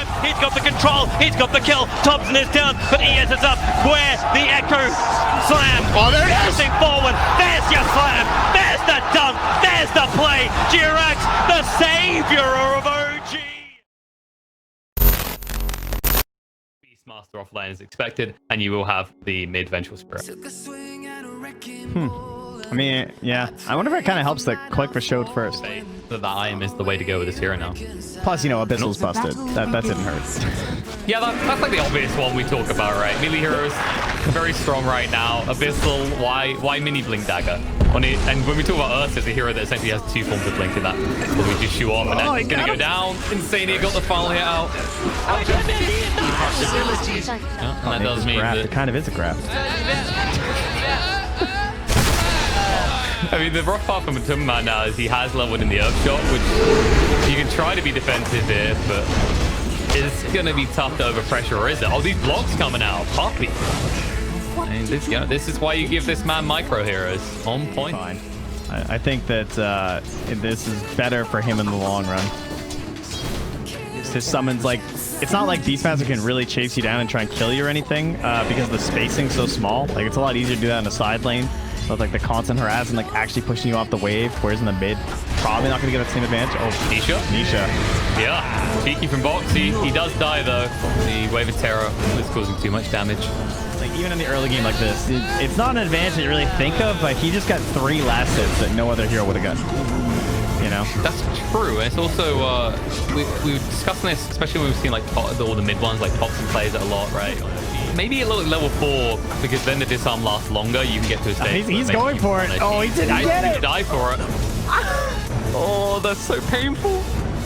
time. He's got the control. He's got the kill. Thompson is down, but ES is up. Where the Echo slam. Oh, there it is. Forward. There's your slam. There's the dunk. There's the play. Jirax, the savior of OG. Beastmaster offline is expected, and you will have the mid vengeful spirit. I mean, yeah. I wonder if it kind of helps that Click was showed first. That the IM is the way to go with this hero now. Plus, you know, Abyssal's busted. That didn't hurt. Yeah, that's like the obvious one we talk about, right? Melee heroes, very strong right now. Abyssal, why mini blink dagger? And when we talk about Ursa, it's a hero that essentially has two forms of blink in that. So we just shoot off, and then it's gonna go down. Insania got the final hit out. Yeah, and that does mean that it kind of is a grab. I mean, the rough part for Matumba now is he has leveled in the Earth Shot, which you can try to be defensive here, but it's going to be tough to overpressure, or is it? Oh, these blocks coming out. Poppy. And this is why you give this man micro heroes. On point. Fine. I think that this is better for him in the long run. His summons, like, it's not like Beastmaster can really chase you down and try and kill you or anything because the spacing's so small. Like, it's a lot easier to do that in a side lane. So like the constant harass and like actually pushing you off the wave, whereas in the mid, probably not going to get that same advantage. Oh, Nisha. Yeah, cheeky from Boxy. He does die though. The Wave of Terror is causing too much damage. Like even in the early game like this, it's not an advantage that you really think of, but he just got 3 last hits that no other hero would have gotten. You know? That's true. And it's also, we were discussing this, especially when we've seen like all the mid ones, like Thompson plays it a lot, right? Maybe a little level 4, because then the disarm lasts longer. You can get to a stage. He's going for it. Oh, he didn't get it. He died for it. Oh, that's so painful.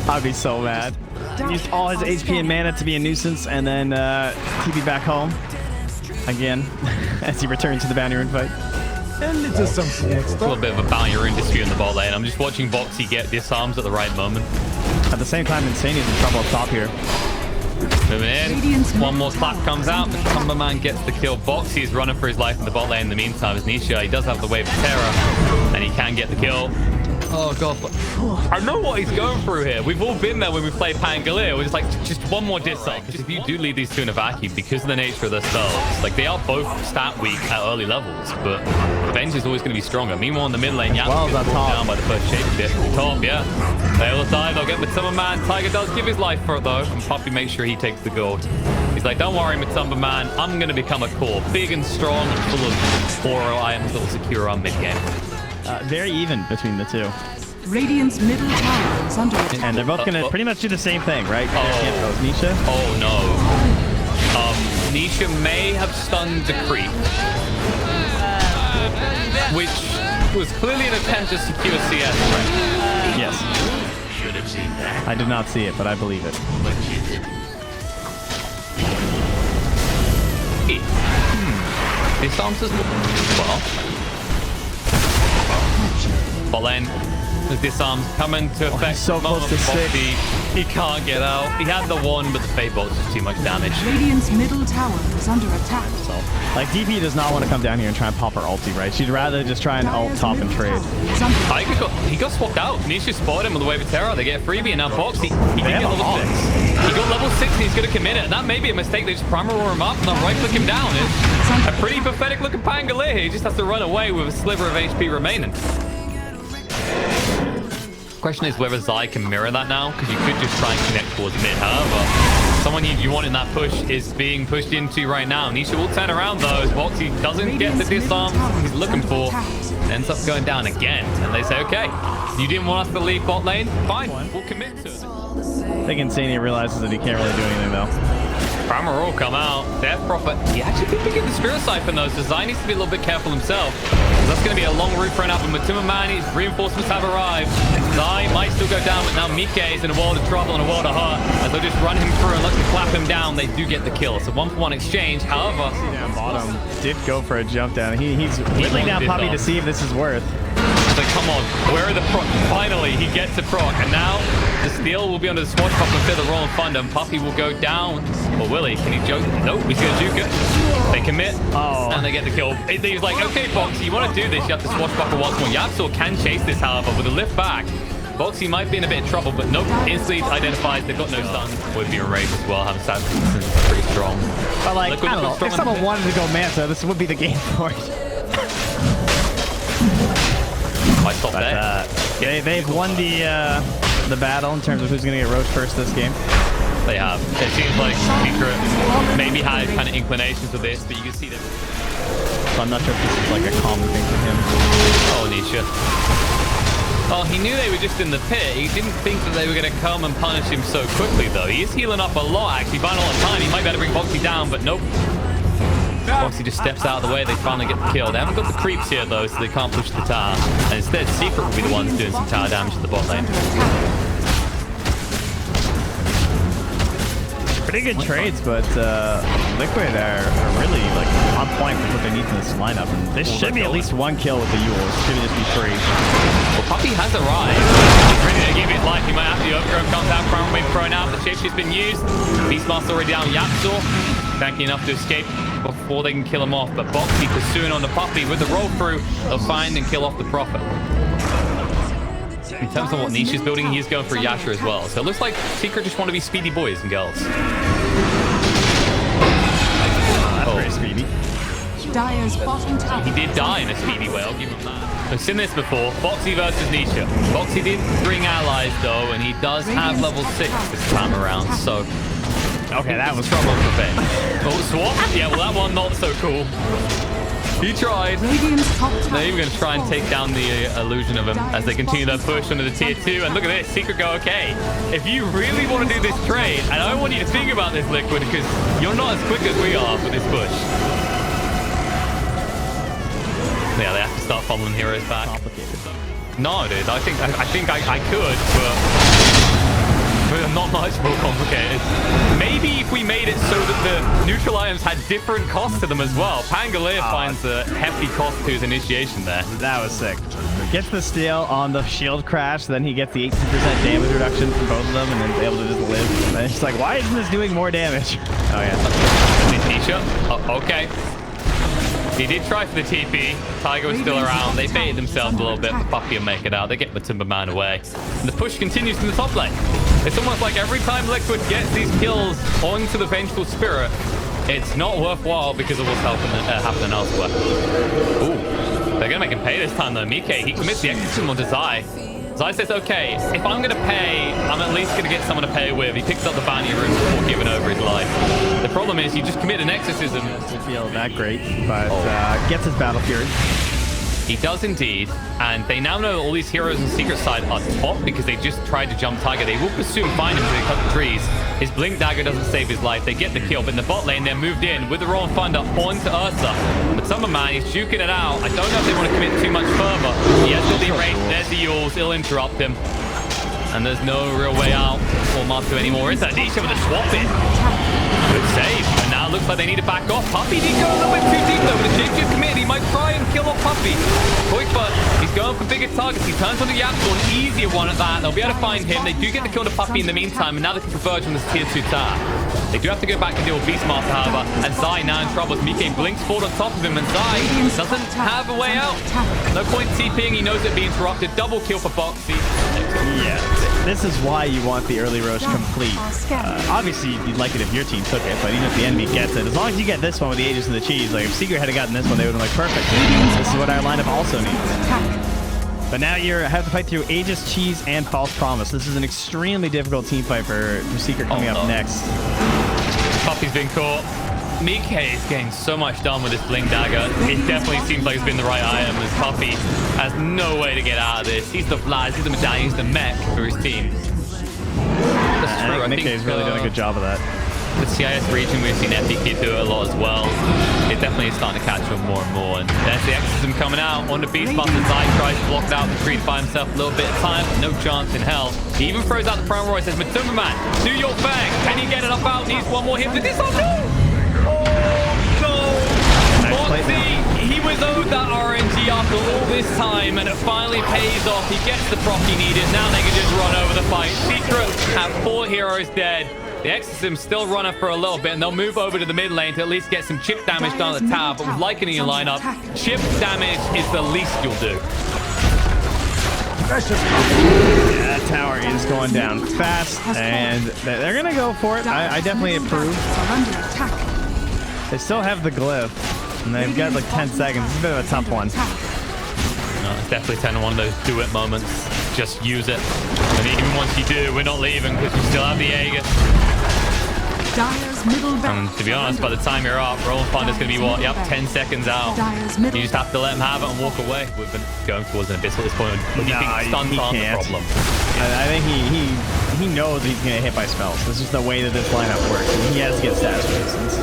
I'd be so mad. Used all his HP and mana to be a nuisance, and then TP back home again as he returns to the bounty rune fight. And it's just something extra. A little bit of a bounty rune dispute in the bot lane. I'm just watching Boxy get disarms at the right moment. At the same time, Insania's in trouble up top here. Moving in. One more clap comes out. The Cumberman gets the kill. Boxy is running for his life in the bot lane in the meantime as Nisha. He does have the Wave of Terror, and he can get the kill. Oh, God. I know what he's going through here. We've all been there when we played Pangolier. We're just like, just one more disarm. Because if you do lead these two in a vacuum, because of the nature of their spells, like they are both stat weak at early levels, but Venge is always going to be stronger. Meanwhile, in the mid lane, Yams gets brought down by the first shape. Top, yeah. They all die. They'll get Matumba Man. Tiger does give his life for it, though, and Poppy makes sure he takes the gold. He's like, don't worry, Matumba Man. I'm going to become a core. Big and strong, full of aura items that will secure our mid game. Very even between the two. Radiant's middle tower is under attack. And they're both going to pretty much do the same thing, right? Nisha? Oh, no. Nisha may have stunned the creep, which was clearly an attempt to secure CS. Right? Yes. I did not see it, but I believe it. This answers well. Bot lane. The disarms coming to effect. He's so close to 6. He can't get out. He had the 1, but the Fate Bolt's just too much damage. Radiant's middle tower is under attack. So, like, DP does not want to come down here and try and pop her ulti, right? She'd rather just try and ult top and trade. He got swapped out. Nisha spotted him with the Wave of Terror. They get a freebie, and now Boxy, he can get level 6. He got level 6, and he's going to commit it. And that may be a mistake. They just primer roar him up and then right-click him down. It's a pretty pathetic-looking Pangolier. He just has to run away with a sliver of HP remaining. Question is whether Zai can mirror that now, because you could just try and connect towards mid. However, someone you want in that push is being pushed into right now. Nisha will turn around though, as Boxy doesn't get the disarm he's looking for. Ends up going down again, and they say, okay, you didn't want us to leave bot lane? Fine, we'll commit to it. I think Insania realizes that he can't really do anything though. Primer will come out. Death Prophet. He actually could get the Spirit Siphon though, so Zai needs to be a little bit careful himself. That's going to be a long route for an album. Matumba Man, his reinforcements have arrived. Zai might still go down, but now Mike is in a world of trouble and a world of hurt. As they'll just run him through and let them clap him down. They do get the kill. So 1-for-1 exchange. However, down bottom did go for a jump down. He's whittling down Poppy to see if this is worth. Like, come on, where are the proc? Finally, he gets a proc, and now the steal will be under the swashbuckler instead of the Royal Thunder, and Poppy will go down. Or will he? Can he joke? Nope, he's going to juke it. They commit, and they get the kill. He's like, okay, Fox, you want to do this, you have to swashbuckle once more. Yasuo can chase this, however, with a lift back. Boxy might be in a bit of trouble, but nope. Instantly identifies they've got no stun. Would be a race as well. Having stats is pretty strong. But like, Liquid I don't know. strong If someone wanted to go Manta, this would be the game for it. I stop there. They've won the battle in terms of who's going to get roached first this game. They have. It seems like Secret maybe had kind of inclinations of this, but you can see that. So I'm not sure if this is like a common thing for him. Oh, Nisha. Oh, he knew they were just in the pit. He didn't think that they were going to come and punish him so quickly, though. He is healing up a lot, actually. Buying a lot of time. He might be able to bring Boxy down, but nope. Boxy just steps out of the way. They finally get the kill. They haven't got the creeps here, though, so they can't push the tower. And instead, Secret will be the ones doing some tower damage to the bot lane. Pretty good trades, but Liquid are really like on point with what they need in this lineup. And this should be at least one kill with the Yules. Shouldn't just be 3. Well, Puppy has arrived. He's ready to give it life. He might have the overgrown comes out. Crown being thrown out. The shapeshift's been used. Beastmaster already down. Yapzor tanky enough to escape before they can kill him off. But Boxy pursuing on the Puppy with the roll through. They'll find and kill off the Prophet. In terms of what Niche is building, he's going for Yasha as well. So it looks like Secret just want to be speedy boys and girls. That's very speedy. Dire's bottom tower. He did die in a speedy way, I'll give him that. We've seen this before. Boxy versus Nisha. Boxy did bring allies though, and he does have level 6 this time around, so... Okay, that was trouble for Ben. Oh, swap? Yeah, well that one not so cool. He tried. They're even going to try and take down the illusion of him as they continue their push under the tier 2. And look at this. Secret go, okay, if you really want to do this trade, and I want you to think about this, Liquid, because you're not as quick as we are for this push. Yeah, they have to start following heroes back. No, dude, I think I could, but not much more complicated. Maybe if we made it so that the neutral items had different costs to them as well. Pangolier finds a hefty cost to his initiation there. That was sick. Gets the steal on the shield crash, then he gets the 18% damage reduction from both of them, and then able to just live. And it's like, why isn't this doing more damage? Oh yeah. Nisha. Oh, okay. He did try for the TP. Tiger was still around. They baited themselves a little bit, but Puppy will make it out. They get the Timberman away. And the push continues in the top lane. It's almost like every time Liquid gets these kills onto the Vengeful Spirit, it's not worthwhile because of what's happening elsewhere. Ooh. They're going to make him pay this time, though. Mike, he commits the execution onto Zai. Zai says, okay, if I'm going to pay, I'm at least going to get someone to pay with. He picks up the bounty room before giving over his life. The problem is you just commit an exorcism. Doesn't feel that great, but gets his Battle Fury. He does indeed, and they now know all these heroes on the Secret side are top because they just tried to jump Tiger. They will pursue and find him until they cut the trees. His Blink Dagger doesn't save his life. They get the kill, but in the bot lane, they're moved in with the Royal Thunder onto Ursa. But Summerman, he's juking it out. I don't know if they want to commit too much further. He has still the erase. There's the Yules. He'll interrupt him. And there's no real way out for Martu anymore. Is that Nisha with a swap in? Good save. And now it looks like they need to back off. Puppy did go a little bit too deep though. But the Jinx committed. He might try and kill off Puppy. Quick, but he's going for bigger targets. He turns on the Yapzor, an easier one at that. They'll be able to find him. They do get the kill to Puppy in the meantime. And now they can converge on this tier 2 tower. They do have to go back and deal with Beastmaster, however. And Zai now in trouble. Mike blinks forward on top of him. And Zai doesn't have a way out. No point TPing. He knows it'd be interrupted. Double kill for Boxy. Yeah, this is why you want the early roast complete. Obviously, you'd like it if your team took it, but even if the enemy gets it, as long as you get this one with the Aegis and the Cheese, like if Secret had gotten this one, they would have been like, perfect. This is what our lineup also needs. But now you have to fight through Aegis, Cheese, and False Promise. This is an extremely difficult team fight for Secret coming up next. Puppy's been caught. Mike is getting so much done with this Blink Dagger. It definitely seems like it's been the right item, as Puppy has no way to get out of this. He's the Flash, he's the Medallion, he's the mech for his team. That's true. I think Nikkei's really done a good job of that. The CIS region, we've seen FDK do it a lot as well. It definitely is starting to catch on more and more. And there's the exorcism coming out on the Beastmaster. Zai tries to block out the tree to buy himself a little bit of time. No chance in hell. He even throws out the Prime Roy, says, Matumba Man, do your thing. Can he get it up out? Needs one more hit. Did this? Oh no! He was owed that RNG after all this time, and it finally pays off. He gets the proc he needed. Now they can just run over the fight. Secret have 4 heroes dead. The Exorcism's still running for a little bit, and they'll move over to the mid lane to at least get some chip damage done at the tower. But with Lycan in your lineup, chip damage is the least you'll do. That tower is going down fast, and they're gonna go for it. I definitely approve. They still have the glyph, and they've got like 10 seconds. It's a bit of a tough one. No, it's definitely one of those do it moments. Just use it. And even once you do, we're not leaving because we still have the Aegis. And to be honest, by the time you're up, Roll and Thunder's going to be, what, yep, 10 seconds out. You just have to let him have it and walk away. We've been going towards an abyss at this point. What do you think stuns aren't the problem? I think he knows he's going to hit by spells. This is the way that this lineup works. And he has to get stats for instance.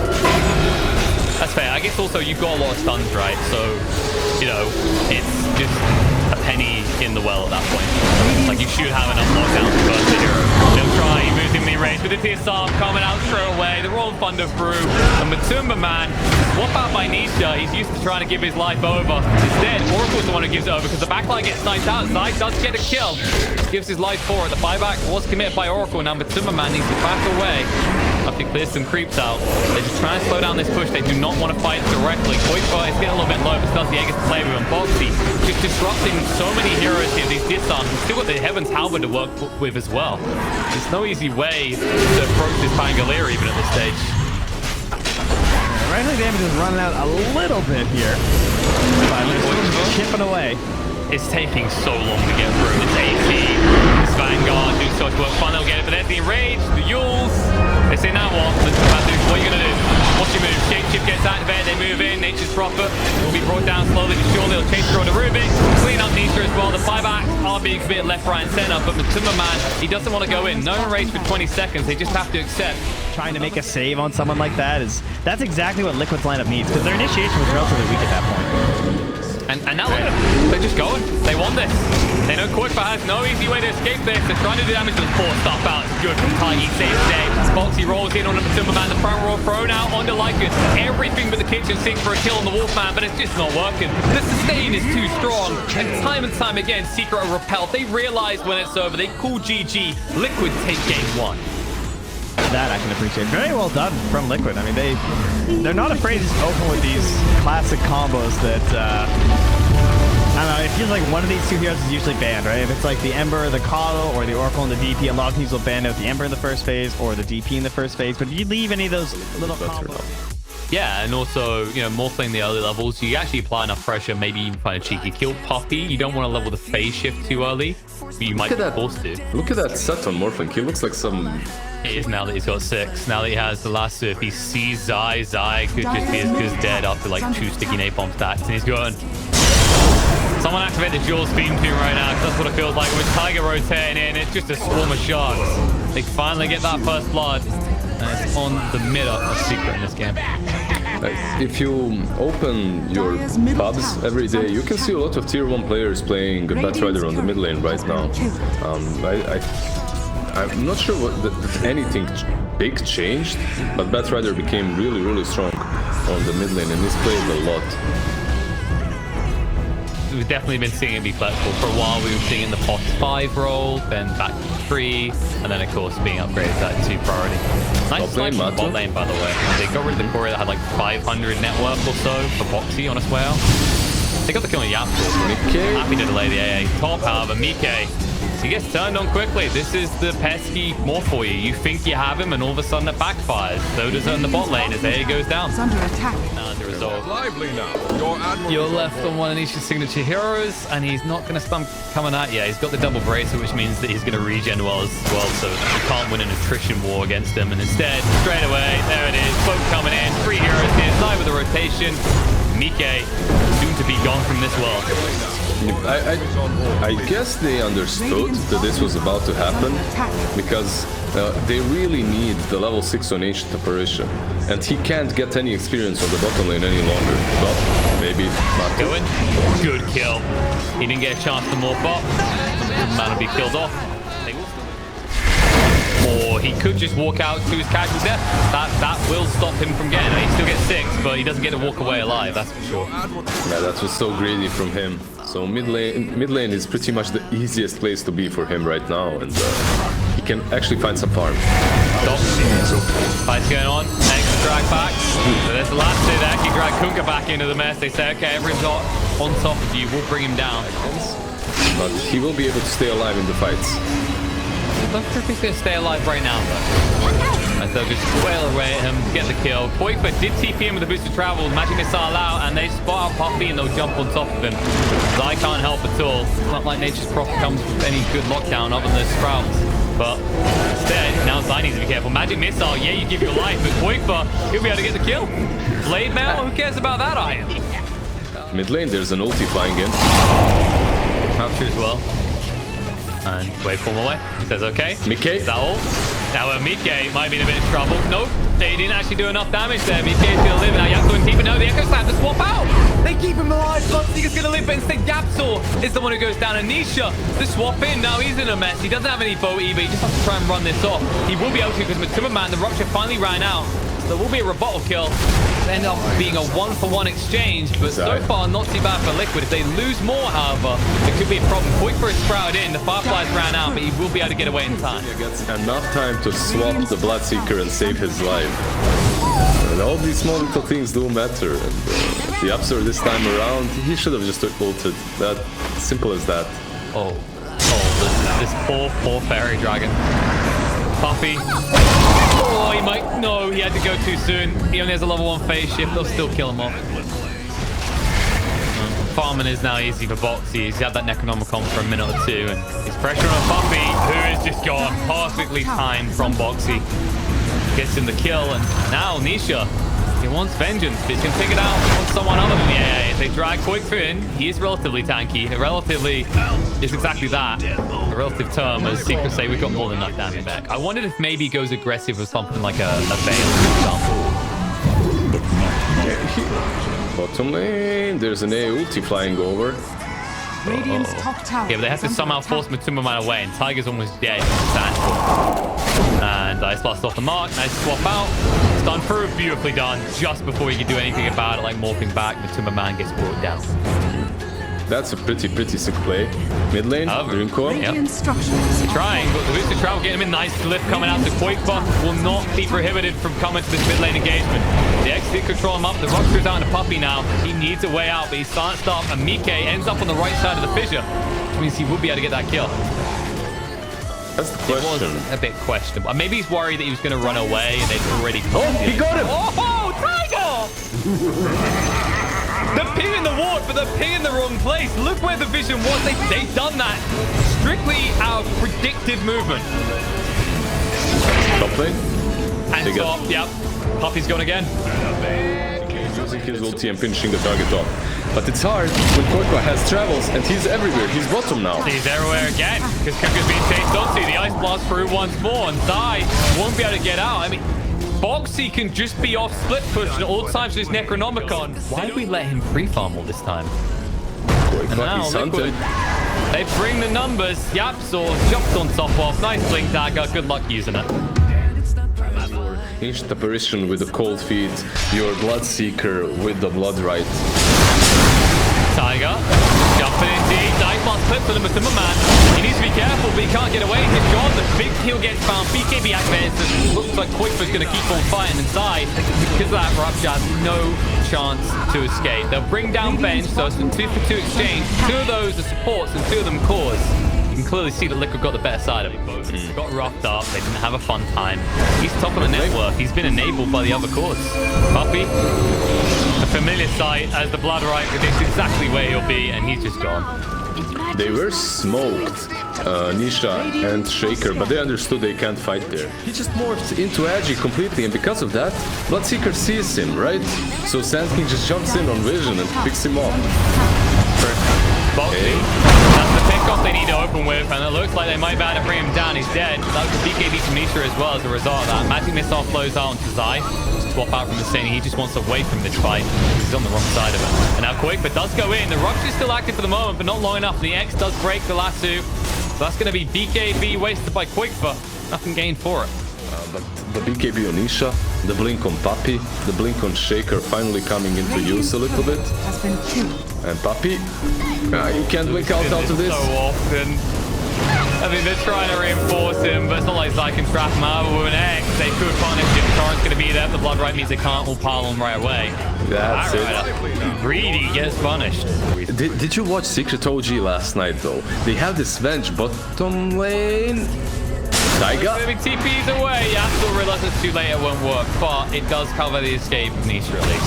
That's fair. I guess also you've got a lot of stuns, right? So, you know, it's just a penny in the well at that point. Like, you should have enough knockdown to burst the hero. They'll try, he moves him in range with the TSR coming out straight away. The Royal Thunder through. And Matumba Man, swap out by Nisha. He's used to trying to give his life over. Instead, Oracle's the one who gives it over because the backline gets sniped out. Zai does get a kill. Gives his life for it. The buyback was committed by Oracle. Now Matumba Man needs to back away after he clears some creeps out. They're just trying to slow down this push. They do not want to fight directly. Koifa is getting a little bit low, but still has the Aegis to play with. And Boxy just disrupting so many heroes here. These disarms. And still got the Heaven's Halberd to work with as well. There's no easy way to approach this Pangolier even at this stage. Right-click damage is running out a little bit here. But they're still chipping away. It's taking so long to get through. It's AT, it's Vanguard, doing so much work. Fun, they'll get it, but there's the Enrage, the Yules. They say, now what? What are you going to do? What's your move? Shapeshift gets activated, they move in, Nature's Prophet will be brought down slowly but surely. They'll chase through the Rubik, clean up Nisha as well. The buybacks are being committed left, right, and center, but Matumba Man, he doesn't want to go in. No Enrage for 20 seconds, they just have to accept. Trying to make a save on someone like that that's exactly what Liquid's lineup needs, because their initiation was relatively weak at that point. And now look at them. They're just going. They want this. They know Koifa has no easy way to escape this. They're trying to do damage to the poor stuff out. It's good from Tai. He saves the day. Boxy rolls in on the Matumba Man. The front row thrown out onto Lycan. Everything but the kitchen sink for a kill on the Wolfman, but it's just not working. The sustain is too strong. And time again, Secret are repelled. They realize when it's over. They call GG. Liquid take game one. That I can appreciate. Very well done from Liquid. I mean, they're not afraid to just open with these classic combos that I don't know, it feels like one of these two heroes is usually banned, right? If it's like the Ember, the Coddle, or the Oracle and the DP, a lot of teams will ban out the Ember in the first phase or the DP in the first phase. But if you leave any of those little combos. Yeah, and also, you know, more playing the early levels, you actually apply enough pressure, maybe even find a cheeky kill. Puppy, you don't want to level the phase shift too early. You might be forced to. Look at that set on Morphling. He looks like some... It is now that he's got 6. Now that he has the last 2, if he sees Zai could just be as good as dead after like 2 sticky napalm stacks, and he's going. Someone activate the Jules Beam Tune right now, because that's what it feels like. With Tiger rotating in, it's just a swarm of sharks. They finally get that first blood, and it's on the mid of Secret in this game. If you open your pubs every day, you can see a lot of tier 1 players playing Batrider on the mid lane right now. I'm not sure that anything big changed, but Batrider became really, really strong on the mid lane, and he's played a lot. We've definitely been seeing it be flexible. For a while, we were seeing it in the pot 5 role, then back to 3, and then, of course, being upgraded to that 2 priority. Nice snipe on the bot lane, by the way. They got rid of the courier that had like 500 net worth or so for Boxy on his way out. They got the kill on Yapsor. Happy to delay the AA. Top, however, Mike. He gets turned on quickly. This is the pesky more for you. You think you have him, and all of a sudden it backfires. So does it in the bot lane as AA goes down. It's under attack. And as a result, Lively now. you're left on one of Nisha's signature heroes, and he's not going to stun coming at you. He's got the double bracer, which means that he's going to regen well as well, so you can't win an attrition war against him. And instead, straight away, there it is. Both coming in. 3 heroes here. Side with the rotation. Mike, soon to be gone from this world. I guess they understood that this was about to happen, because they really need the level 6 on Ancient Apparition, and he can't get any experience on the bottom lane any longer. But maybe not. Going. Good kill. He didn't get a chance to morph up. The man will be killed off. Or he could just walk out to his casual death. That will stop him from getting it. He still gets 6, but he doesn't get to walk away alive, that's for sure. Yeah, that was so greedy from him. So mid lane is pretty much the easiest place to be for him right now, and he can actually find some farm. Stop. Fight's going on. Next drag back. So there's the last 2 that actually drag Kunkka back into the mess. They say, okay, everyone's on top of you. We'll bring him down. but he will be able to stay alive in the fights. I'm not sure if he's going to stay alive right now, though. As they'll just wail away at him, get the kill. Koifa did TP him with a boost of travel, magic missile out, and they spot out Poppy and they'll jump on top of him. Zai can't help at all. It's not like Nature's Prophet comes with any good lockdown other than the Sprouts. But instead, now Zai needs to be careful. Magic missile, yeah, you give your life, but Koifa, he'll be able to get the kill. Blade Mail, who cares about that iron? Mid lane, there's an ulti flying in. Capture as well. And wait for him away. He says, okay. Mike? Is that all? Now, Mike might be in a bit of trouble. Nope. They didn't actually do enough damage there. Mike's going to live. Now, Yapsor and Tifa, no, the Echo Slam to swap out. They keep him alive. Bloodseeker's going to live, but instead Yapsor is the one who goes down. And Nisha, the swap in. Now, he's in a mess. He doesn't have any bow either. He just has to try and run this off. He will be able to because Matuma Man, the Rupture finally ran out. So there will be a rebuttal kill. It'll end up being a 1-for-1 exchange, but so far not too bad for Liquid. If they lose more, however, it could be a problem. Koifa is crowded in. The Fireflies ran out, but he will be able to get away in time. He gets enough time to swap the Bloodseeker and save his life. And all these small little things do matter. And the Upsor this time around, he should have just ulted. That simple as that. Oh, this poor fairy dragon. Puffy. Oh, he might... No, he had to go too soon. He only has a level 1 phase shift. They'll still kill him off. Farming is now easy for Boxy. He's had that Necronomicon for a minute or two. And he's pressuring on Puffy, who is just gone. Perfectly timed from Boxy. Gets him the kill. And now Nisha, he wants vengeance. But he's going to take it out on someone other than the AA. If they drag Koifa in, he is relatively tanky. Relatively is exactly that. A relative term, as Secret say, we've got more than enough damage back. I wondered if maybe he goes aggressive with something like a Veil, for example. Bottom lane, there's an A ulti flying over. Radiant's top tower. Yeah, but they have to somehow force Matuma Man away, and Tiger's almost dead. And Ice Blast off the mark. Nice swap out. Stun through, beautifully done. Just before you can do anything about it, like morphing back, Matuma Man gets brought down. That's a pretty sick play. Mid lane, Dreamcore. Yep. Trying, but the boosted travel getting him in. Nice lift coming out to Koifa. Will not be prohibited from coming to this mid lane engagement. The X did control him up. The Rupture's out into Puppy now. He needs a way out, but he's starting to stop. And Mike ends up on the right side of the fissure, which means he will be able to get that kill. That's the question. It was a bit questionable. Maybe he's worried that he was going to run away and they'd already... Oh, he got him! Oh, Tiger! The ping in the ward, but the ping in the wrong place. Look where the vision was. They've done that strictly out of predictive movement. Top lane. And top, yep. Puffy's gone again. Using his ulti and finishing the target off. But it's hard when Koifa has travels and he's everywhere. He's bottom now. He's everywhere again because Kuka's being chased onto. The Ice Blast through once more, and Zai won't be able to get out. I mean, Boxy can just be off split push at all times with his Necronomicon. Why did we let him free farm all this time? And now Liquid, they bring the numbers. Yapsor jumped on top of. Nice blink dagger. Good luck using it. Instant apparition with the cold feet. Your Bloodseeker with the blood right. Tiger jumping in deep. Nice blast clips on him with the man. He needs to be careful, but he can't get away. He's gone. The big kill gets found. BKB activates. It looks like Koifa's going to keep on fighting inside. Because of that, Rupture has no chance to escape. They'll bring down Bench, so it's a 2-for-2 exchange. 2 of those are supports and 2 of them cores. You can clearly see that Liquid got the better side of it. They got roughed up. They didn't have a fun time. He's top of the network. He's been enabled by the other cores. Puppy, a familiar sight as the Blood Right predicts exactly where he'll be, and he's just gone. They were smoked, Nisha and Shaker, but they understood they can't fight there. He just morphed into Agi completely, and because of that, Bloodseeker sees him, right? So Sand King just jumps in on vision and picks him off. Boxy. That's the pickoff they need to open with, and it looks like they might be able to bring him down. He's dead. That was the BKB from Nisha as well as a result of that. Magic Missile flows out onto Zai. Swap out from the scene. He just wants away from this fight. He's on the wrong side of it. And now Koifa does go in. The Rupture is still active for the moment, but not long enough. The X does break the lasso. So that's going to be BKB wasted by Koifa. Nothing gained for it. But the BKB on Nisha, the blink on Puppy, the blink on Shaker finally coming into use a little bit. And Puppy, you can't blink out of this. So often. I mean, they're trying to reinforce him, but it's not like Zai can trap him out with an X. They could punish him. Current Torrent's going to be there. The Blood Right means they can't all pile on right away. That's it. Greedy gets punished. Did you watch Secret OG last night though? They have this Venge bottom lane. Taiga? Moving TPs away. Yeah, still realize it's too late. It won't work, but it does cover the escape of Nisha at least.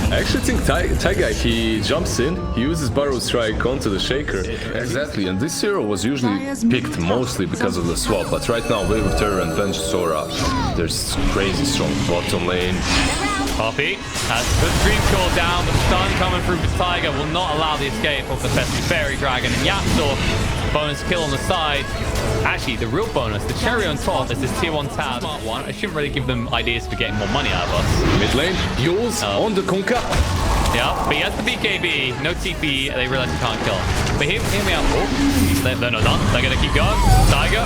I actually think Taiga, he jumps in, he uses Burrow Strike onto the Shaker. Exactly, and this hero was usually picked mostly because of the swap, but right now Wave of Terror and Venge Sora, there's crazy strong bottom lane. Poppy has put Dream Call down, but the stun coming through for Tiger will not allow the escape of the Pesky Fairy Dragon. And Yapsor, bonus kill on the side. Actually, the real bonus, the cherry on top, is this tier 1 tab. Smart one. I shouldn't really give them ideas for getting more money out of us. Mid lane, Yules on the Kunkka. Yeah, but he has the BKB, no TP, they realize you can't kill him. But hear me out. Oh, they're not done. They're going to keep going. Tiger.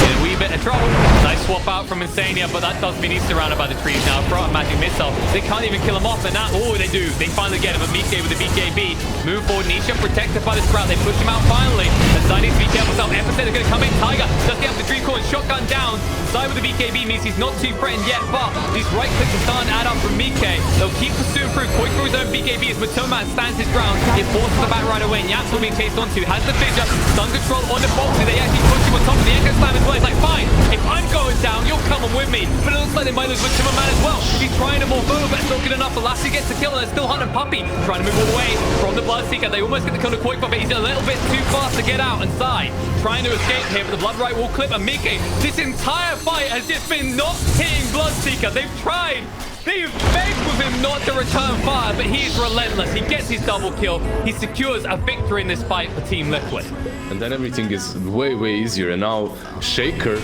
In a wee bit of trouble. Nice swap out from Insania, but that does mean he's surrounded by the trees now. Front magic missile. They can't even kill him off, and now, oh, they do. They finally get him. A Mike with the BKB. Move forward, Nisha, protected by the Sprout. They push him out finally. And Zai needs to be careful. Some Epicenter is going to come in. Tiger does get up the Dream Core and shotgun down. Zai with the BKB means he's not too threatened yet, but these right clicks are starting to add up from Mike. They'll keep pursuing through. Quick through his own BKB as Matoman stands his ground. It forces the back right away. Yaps will be chased onto. Has the fissure. Stun control on the box. They actually push him on top of the Echo Slam as well. It's like, fine, if I'm going down, you'll come on with me. But it looks like they might lose with Timmerman as well. He's trying to morph over, but it's not good enough. The Lassie gets the kill, and they're still hunting Puppy. Trying to move away from the Bloodseeker. They almost get the kill to Quake, but he's a little bit too fast to get out inside. Trying to escape here, but the Blood Right will clip. And Mike, this entire fight has just been not hitting Bloodseeker. They've tried. They've begged with him not to return fire, but he is relentless. He gets his double kill. He secures a victory in this fight for Team Liquid. And then everything is way, way easier. And now Shaker.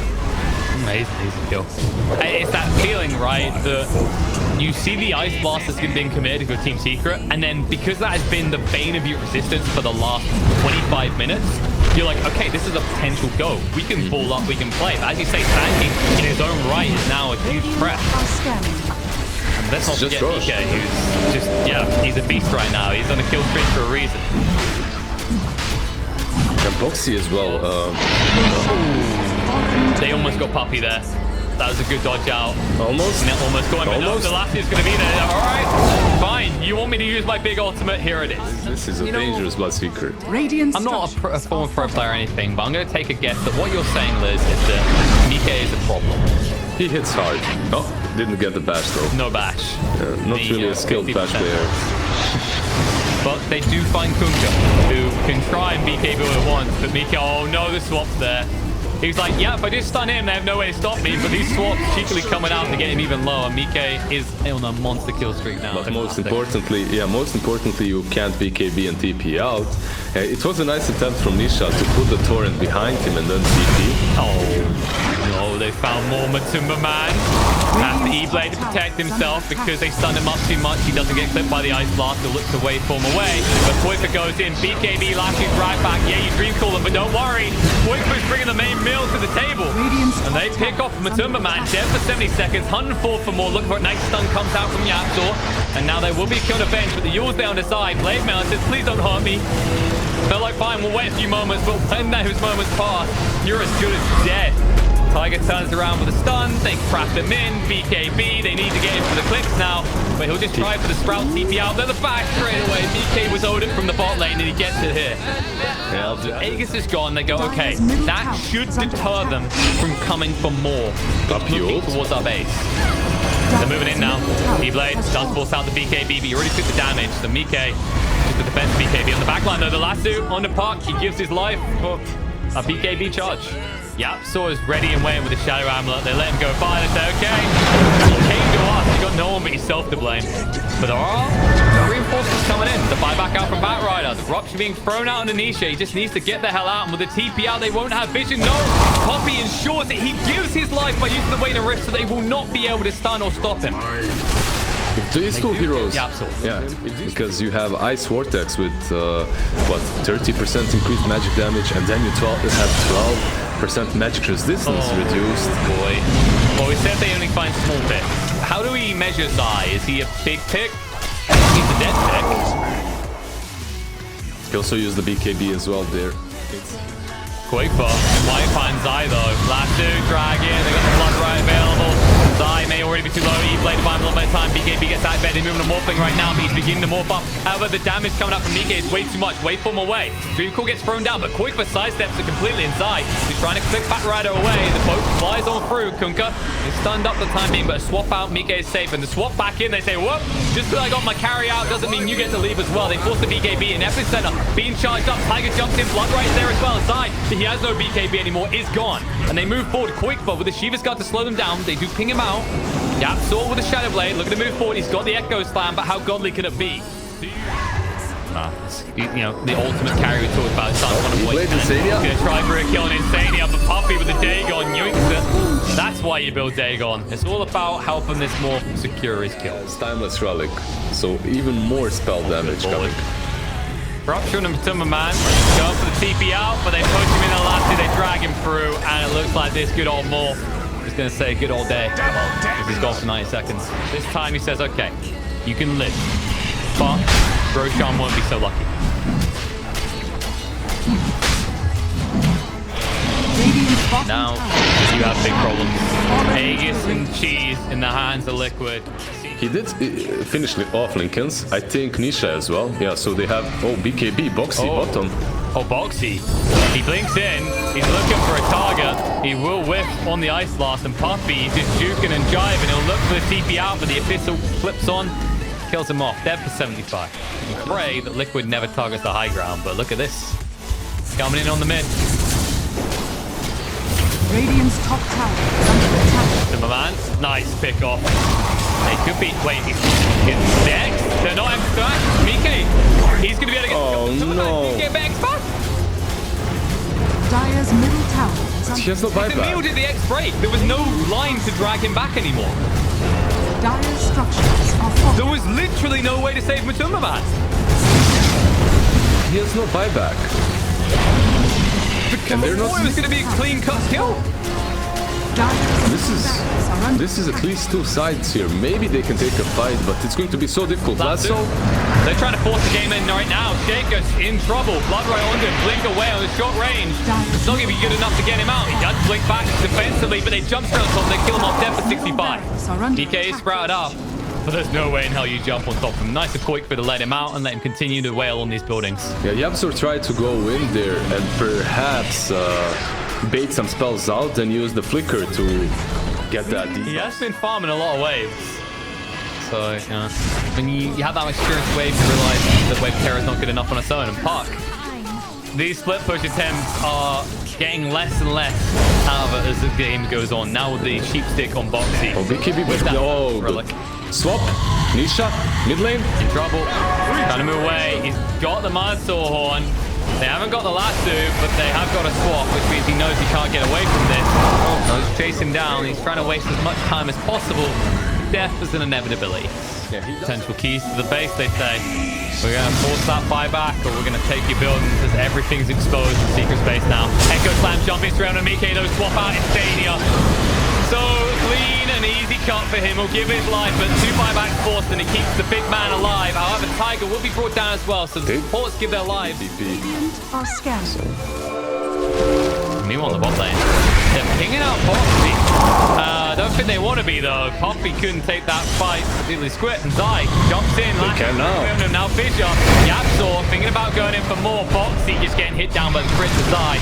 Amazing easy kill. It's that feeling, right, that you see the Ice Blast has been committed to your Team Secret, and then because that has been the bane of your resistance for the last 25 minutes, you're like, okay, this is a potential go. We can ball up, we can play. But as you say, tanking in his own right is now a huge threat. And let's not forget Mika, who's just, yeah, he's a beast right now. He's on a kill streak for a reason. And Boxy as well. They almost got Puppy there. That was a good dodge out. Almost. And almost got him. Almost. No, the last is going to be there. All right, fine. You want me to use my big ultimate? Here it is. This is a dangerous Bloodseeker. I'm not a former pro player or anything, but I'm going to take a guess that what you're saying, Liz, is that Mika is a problem. He hits hard. Oh, didn't get the bash though. No bash. Not really a skilled 50%. bash player. But they do find Kunkka, who can try and BKB at once. But Mika, oh no, the swap's there. He's like, yeah, if I just stun him, they have no way to stop me. But these swaps cheekily coming out to get him even lower. Mike is on a monster kill streak now. But most importantly, you can't BKB and TP out. It was a nice attempt from Nisha to put the torrent behind him and then TP. Oh, no, they found more Matumba Man. Has the E-Blade to protect himself because they stunned him up too much. He doesn't get clipped by the Ice Blast. He'll look to waveform away. But Poifer goes in. BKB lashes right back. Yeah, you Dream Call him, but don't worry. Poifer's bringing the main meal to the table. And they pick off Matumba Man. Dead for 70 seconds. 104 for more. Look for a nice stun comes out from Yapsor. And now there will be a kill to bench, but the Yule's down the side. Blade Mail says, please don't hurt me. Felt like, fine, we'll wait a few moments, but when those moments pass, you're as good as dead. Tiger turns around with a stun. They crack them in. BKB. They need to get into the clicks now, but he'll just try for the Sprout TP out. They're the back straight away. BK was owed it from the bot lane, and he gets it here. Aegis is gone. They go, okay, that should deter them from coming for more. Looking towards our base. They're moving in now. E-Blade does force out the BKB, but he already took the damage. So Mike is the defense BKB on the back line, though. The lasso on the puck. He gives his life for a BKB charge. Yep, Saw is ready and waiting with the Shadow Amulet. They let him go by. They say, okay, you came to us. You got no one but yourself to blame. But there are reinforcements coming in. The buyback out from Batrider. The Rupture being thrown out on Anisha. He just needs to get the hell out. And with the TP out, they won't have vision. No, Poppy ensures that he gives his life by using the Wayne and Rift, so they will not be able to stun or stop him. These two heroes, yeah, because you have Ice Vortex with, what, 30% increased magic damage, and then you have 12% magic resistance reduced. Boy. Well, we said they only find small picks. How do we measure Zai? Is he a big pick? He's a dead pick. You also use the BKB as well there. Quakebuff might find Zai though. Lasso, Dragon, they got the Blood Right available. They're moving a morphling right now, but he's beginning to morph up. However, the damage coming up from Nikke is way too much. Waveform away. Dreamcore gets thrown down, but Quickfoot sidesteps it completely inside. He's trying to click back Rider away. The boat flies on through. Kunkka is stunned up for the time being, but a swap out, Nikke is safe. And the swap back in, they say, whoop, just because I got my carry out doesn't mean you get to leave as well. They force the BKB in Epicenter. Being charged up, Tiger jumps in, Blood right there as well. Zai, he has no BKB anymore, is gone. And they move forward. Quickfoot with the Shiva's Guard to slow them down. They do ping him out. Yap Saw with the Shadow Blade. Look at the move forward. He's got the Echo Slam, but how godly can it be? You know, the ultimate carry we talked about. He played Insania. He's gonna try for a kill in Insania, but Puppy with the Dagon yoinks it. That's why you build Dagon. It's all about helping this more secure his kill. It's Timeless Relic, so even more spell damage coming. Corruption and Timberman going for the TP out, but they push him in the last two. They drag him through, and it looks like this good old Morph is going to say good old day. If he's gone for 90 seconds. This time he says, okay, you can live, but Roshan won't be so lucky. Now you have big problems. Aegis and Cheese in the hands of Liquid. He did finish off Linken's. I think Nisha as well. Yeah, so they have, BKB, Boxy, bottom. Boxy. He blinks in. He's looking for a target. He will whiff on the Ice Blast, and Puppy, he's just juking and jiving. He'll look for the TP out, but the Abyssal flips on, kills him off. Dead for 75. You pray that Liquid never targets the high ground, but look at this. Coming in on the mid. Radiant's top tower is under attack. Timberman, nice pick off. They could be. Wait, he's next. They're not X-Back. Nikke, he's going to be able to get. Oh no! Get back back. Dire's middle tower is under He has no The buyback. Meal did the X-Break. There was no line to drag him back anymore. Dire's structures are falling. There was literally no way to save Matumbaman. He has no buyback. And they're not. It was going to be a clean-cut kill. This is at least two sides here. Maybe they can take a fight, but it's going to be so difficult. Lasso. They're trying to force the game in right now. Shaker's in trouble. Blood right onto him. Blink away on the short range. It's not going to be good enough to get him out. He does blink back defensively, but they jump straight on top. They kill him off dead for 65. DK is sprouted up, but there's no way in hell you jump on top of him. Nice and quick for to let him out and let him continue to wail on these buildings. Yeah, Yapsor tried to go in there and perhaps bait some spells out and use the flicker to get that debuff. He has been farming a lot of waves. So, yeah. When you have that experienced wave, you realize that Wave Terror is not good enough on its own. And Puck, these split push attempts are getting less and less out of it as the game goes on. Now with the sheep stick on Boxy. BKB With that good. Swap. Nisha. Mid lane. In trouble. Trying to move away. He's got the Mansour Horn. They haven't got the lasso, but they have got a swap, which means he knows he can't get away from this. Oh, he's chasing down. He's trying to waste as much time as possible. Death is an inevitability. Yeah, Potential keys to the base, they say. We're going to force that buyback, or we're going to take your buildings as everything's exposed in secret space now. Echo Slam jumping straight on Mikke, though, swap out Insania. So clean and easy cut for him. He'll give his life, but two buybacks forced, and he keeps the big man alive. However, Tiger will be brought down as well, so the supports give their lives. Are scanned. Meanwhile, on the bot lane, they're pinging out Boxy. I don't think they want to be, though. Poppy couldn't take that fight. Particularly Squid and Zai jumps in. can now. Now Fisher, Yapsor thinking about going in for more. Boxy just getting hit down by the crit to Zai.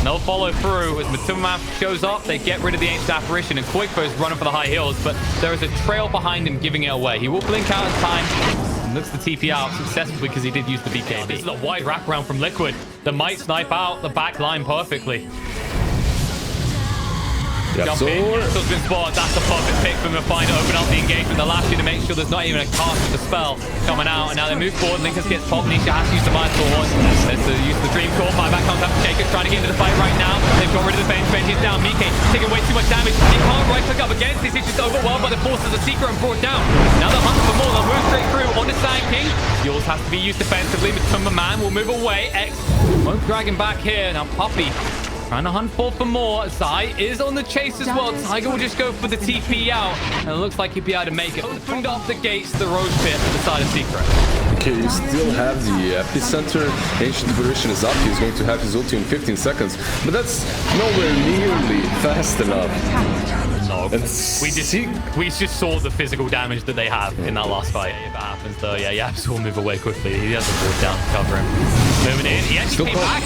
No follow through as Matumbaman shows up. They get rid of the ancient apparition, and Quickfoot's running for the high hills, but there is a trail behind him giving it away. He will blink out in time and looks the TP out successfully because he did use the BKB. This is a wide wraparound from Liquid that might snipe out the back line perfectly. Jump in, Yapsor's been spotted. That's a perfect pick from the find to open up the engagement. The last two to make sure there's not even a cast of the spell coming out. And now they move forward. Linkers gets popped. Nisha has to use the Mindful Horn. There's the use of the Dream Core. Buyback comes up. Shaker's trying to get into the fight right now. They've got rid of the bench. Bench is down. Mikke taking way too much damage. He can't right click up against this. He's just overwhelmed by the forces of Secret and brought down. Now they're hunting for more. They'll move straight through on the Sand King. Yours has to be used defensively. Matumbaman will move away. X won't drag him back here. Now Puppy trying to hunt for more. Zai is on the chase as well. Tiger will just go for the TP out. And it looks like he'll be able to make it. Opened up the gates to the Rose Pit at the side of Secret. Okay, you still have the epicenter. Ancient Apparition is up. He's going to have his ulti in 15 seconds. But that's nowhere nearly fast enough. No, we just saw the physical damage that they have in that last fight. If it happens, though, yeah, Yaps will move away quickly. He has the board down to cover him. Moving in. He actually came back.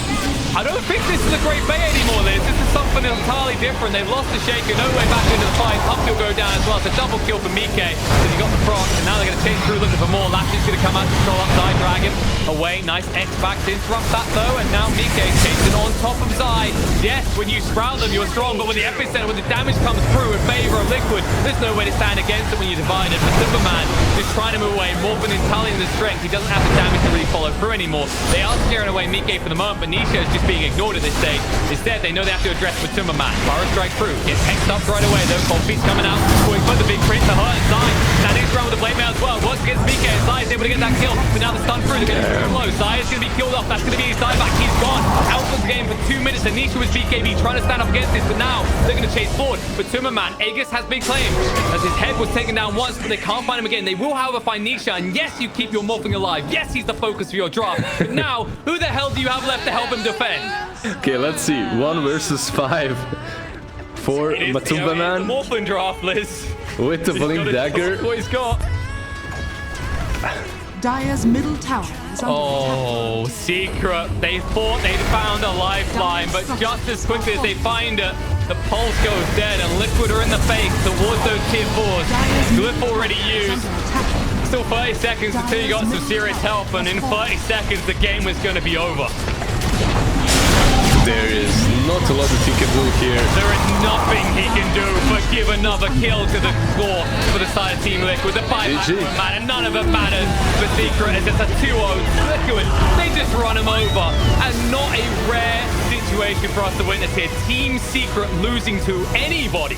I don't think this is a great bait anymore, Liz. This is something entirely different. They've lost the Shaker. No way back into the fight. Up will go down as well. It's a double kill for Mike. Because he got the proc. And now they're going to chase through looking for more. Lashley's going to come out to control upside. Dragon away. Nice X back to interrupt that, though. And now Mike chasing on top of Zai. Yes, when you sprout them, you're strong. But when the epicenter, when the damage comes through in favor of Liquid, there's no way to stand against it when you divide it. But Superman is trying to move away. Morphin entirely in the strength. He doesn't have the damage to really follow through anymore. They are scaring away Mike for the moment, but Nisha is just being ignored at this stage. Instead, they know they have to address Matumba Man. Power strike through. Gets hexed up right away, though. Cold Feet's coming out. Going for the big crit to hurt Zai. Standing around with the blade mail as well. Works against Mike. Zai is able to get that kill. But now the stun through. They're going to be too low. Zai is going to be killed off. That's going to be his Zai back. He's gone. Out of the game for 2 minutes. And Nisha was BKB trying to stand up against this, but now they're going to chase forward. But Matumba Man, Aegis has been claimed as his head was taken down once, but they can't find him again. They will, however, find Nisha. And yes, you keep your morphing alive. Yes, he's the focus for your draft. But now, who the hell do you have left to help him defend? Okay, let's see. 1 versus 5 for Matumba Man. The Morphin draft, Liz. With the Blink Dagger. What he's got. Dire's middle tower is under Oh, Secret. They thought they'd found a lifeline, but just as quickly as they find it, the pulse goes dead and Liquid are in the face towards those tier 4s. Glyph already used. Still 30 seconds until you got some serious help, and in 30 seconds, the game was going to be over. There is not a lot that he can do here. There is nothing he can do but give another kill to the score for the side of Team Liquid. The 5 man, and none of it matters. The Secret is just a 2-0 Liquid. They just run him over. And not a rare situation for us to witness here. Team Secret losing to anybody